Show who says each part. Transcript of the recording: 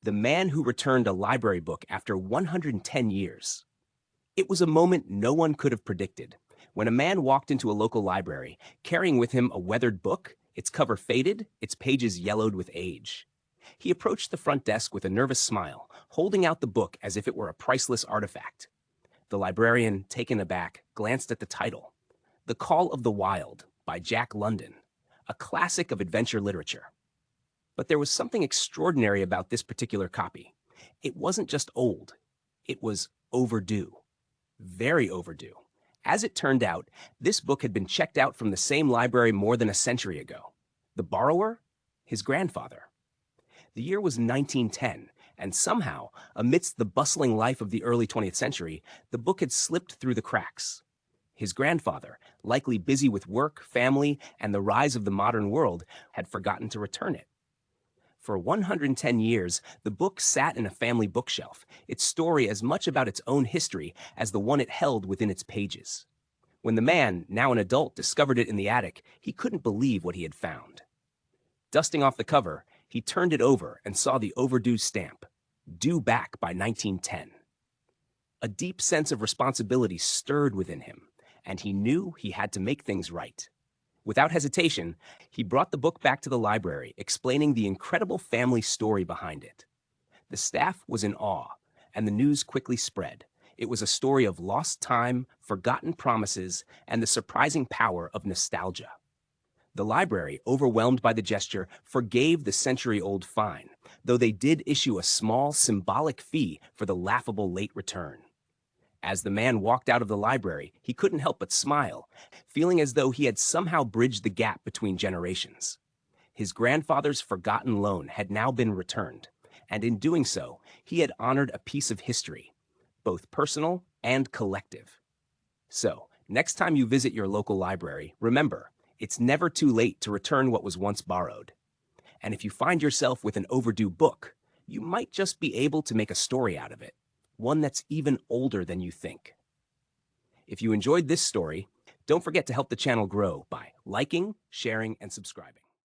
Speaker 1: The man who returned a library book after 110 years. It was a moment no one could have predicted. When a man walked into a local library, carrying with him a weathered book, its cover faded, its pages yellowed with age. He approached the front desk with a nervous smile, holding out the book as if it were a priceless artifact. The librarian, taken aback, glanced at the title, The Call of the Wild by Jack London, a classic of adventure literature. But there was something extraordinary about this particular copy. It wasn't just old, it was overdue. Very overdue. As it turned out, this book had been checked out from the same library more than a century ago. The borrower? His grandfather. The year was 1910, and somehow, amidst the bustling life of the early 20th century, the book had slipped through the cracks. His grandfather, likely busy with work, family, and the rise of the modern world, had forgotten to return it. For 110 years, the book sat in a family bookshelf, its story as much about its own history as the one it held within its pages. When the man, now an adult, discovered it in the attic, he couldn't believe what he had found. Dusting off the cover, he turned it over and saw the overdue stamp, due back by 1910. A deep sense of responsibility stirred within him, and he knew he had to make things right. Without hesitation, he brought the book back to the library, explaining the incredible family story behind it. The staff was in awe, and the news quickly spread. It was a story of lost time, forgotten promises, and the surprising power of nostalgia. The library, overwhelmed by the gesture, forgave the century-old fine, though they did issue a small, symbolic fee for the laughable late return. As the man walked out of the library, he couldn't help but smile, feeling as though he had somehow bridged the gap between generations. His grandfather's forgotten loan had now been returned, and in doing so, he had honored a piece of history, both personal and collective. So, next time you visit your local library, remember, it's never too late to return what was once borrowed. And if you find yourself with an overdue book, you might just be able to make a story out of it, one that's even older than you think. If you enjoyed this story, don't forget to help the channel grow by liking, sharing, and subscribing.